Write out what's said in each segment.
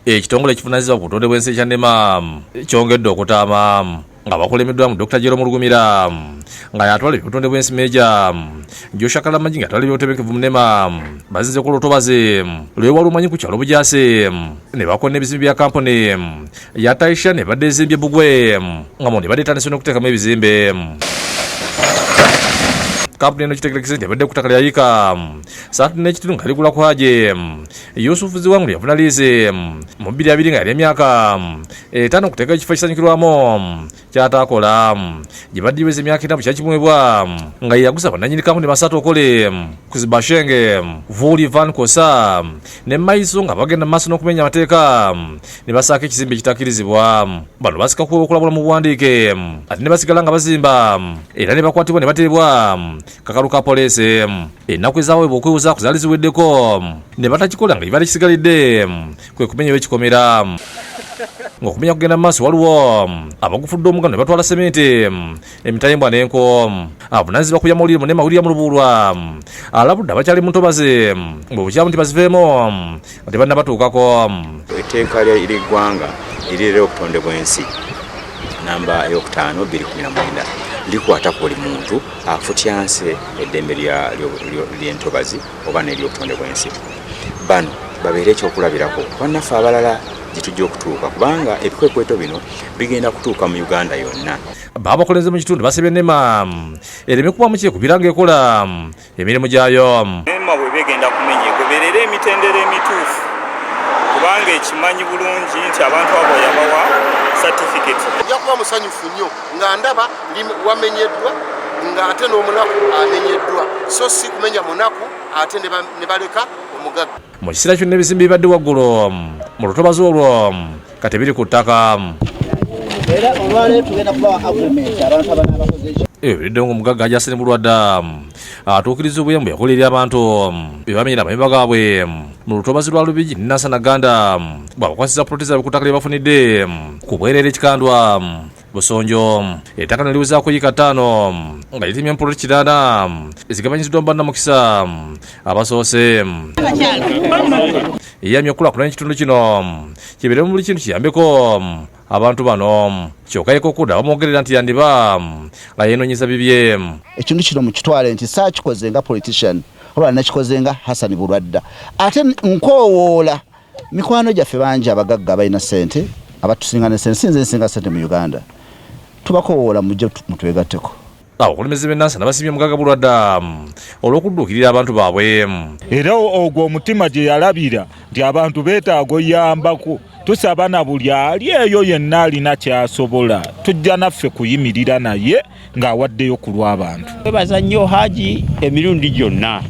ekitongole kifunanyizibwa ku butonde bw'ensi ekya NEMA kyongedde okutaama nga bakulembeddwamu Dr. Jerome Lugumira nga yatwala eby'obutonde bw'ensi Meja Joshua Kalamangi nga atwala eby'obutebekevu mu NEMA bazinze ku lutobazi lwewalumanyi ku kyalo Bujaasi ne bakona ebizimbe bya kampuni ya Taisha ne badde ezimbye Bugwe nga mu ne badde etandise n'okuteekamu ebizimbe. Kampuni eno kitegerekese nti ebadde ku ttaka lya Yika saatu n'ekitundu nga ligula ku Haji Yusufu Ziwangu yafuna liizi mu 2020 nga yali emyaka 5 okuteeka ekifo ekisanyukirwamu kyataakola gye badde iweza emyaka 4 kyakimwebwa nga yeyaguza bannannyini kampuni basatu okole Kuzibashenge Vuli Van Kosa ne Maiso nga bagenda mu maaso n'okumenya amateeka ne basaaka ekizimbe ekitakkirizibwa. Bano basika kuba okulabula mu buwandiike ate ne basigala nga bazimba era ne bakwatibwa ne bateebwa kakalu ka poliisi. Ennaku ezaweebwa okwewozaako zaali ziweddeko ne batakikola nga ibali kisigalidde kwe kumenya ekikomera. Ng'okumenya kugenda mu maaso waliwo abagufudde omuga ne batwala sementi emitayimbwa n'enko. Avunaanyizibwa ku byamawulire mu NEMA William Lubuulwa alabudde abakyali mu ntobazi bw'obukyamu nti bazivemu nga tebannabatuukako. Etteeka ly'eggwanga eriragira obutonde bw'ensi namba 5/2019 likwata ku buli muntu afutyanse eddembe ly'entobazi oba n'ery'obutonde bw'ensi. Bano babeere ekyokulabirako bannaffe abalala gye tujja okutuuka kubanga ebikwekweto bino bigenda kutuuka mu Uganda yonna. Babakulembeze mu kitundu basebye NEMA ereme kubamu kyekubira ng'ekola emirimu gyayo. NEMA bwe begenda kumenya egoberera emitendera emituufu kubanga ekimanyi bulungi nti abantu abo yabawa certificate. Nja kuba musanyufu nnyo nga ndaba wamenyeddwa nga ate n'omunaku amenyeddwa so si kumenya munaku ate ne baleka omugagga. Mu kiseera kyonna ebizimbe bibadde waggulu mu lutobazi olwo kati biri ku ttaka. Era olwaleero tugenda kubawa agreement abantu abanaabakoze ekyo. Ebidde ng'omugagga Justin Bulwadda atuukiriza obuyambu yakolerera abantu bebamenyera amayumba gaabwe mu lutobazi lwa Lubigi ne Nansana-Ganda bwabakwasiza proteza ku ttaka lye bafunidde ku bwereere ekikandwa Busonjo. Ettaka ne liwezaako Yika 5 nga litemya empoloti 8 ezigabanyiziddwa mu bannamukisa abasoose. Eyamye okulakulanya ekitundu kino kibeere mu buli kintu kiyambeko abantu bano kyokka yeko okudda bamwogerera nti yandiba nga yeenoonyeza bibye. Ekintu kino mukitwale nti saakikoze nga politician olwa nakikoze nga Hassan Bulwadda. Ate nkoowoola mikwano gyaffe bangi abagagga abalina ssente abatusinga ne ssente sinze nsinga ssente mu Uganda tubakoowoola mujje mutwegatteko. Abakulembeze b'ennansi nabasibye Mugagga Bulwadda olw'okudduukirira abantu baabwe. Era ogwo omutima gye yalabira nti abantu beetaaga oyambako. Tusaba na buli ali eyo yenna alina kyasobola tujja naffe kuyimirira naye ng'awaddeyo ku lw'abantu. Twebaza nnyo Haji emirundi gyonna.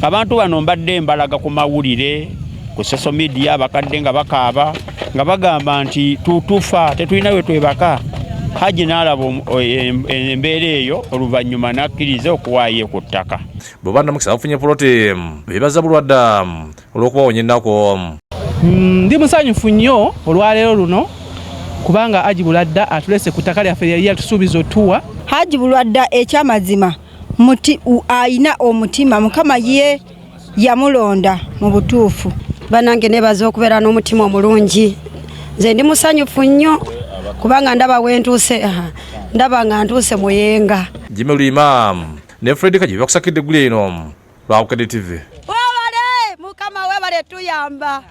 Abantu bano mbadde mbalaga ku mawulire ku social media bakadde nga bakaaba nga bagamba nti tutufa tetulina we twebaka. Haji n'alaba embeera eyo oluvannyuma n'akkiriza okuwaayo ku ttaka. Bwe bannamukisa bafunye poloti beebaza Bulwadda olw'okubawonya ennaku. Ndi musanyufu nnyo olwaleero luno kubanga Haji Bulwadda atulese ku ttaka lyaffe yali yatusuubiza otuwa. Haji Bulwadda ekyamazima ayina omutima Mukama ye yamulonda mu butuufu. Banange nebaza okubeera n'omutima omulungi. Nze ndi musanyufu nnyo kubanga ndaba wentuuse ndaba nga ntuuse muyenga. Jimmy Lima ne Fred Kaji bakusakidde gule ino lwa Ukede TV. Wabale Mukama webale tuyamba.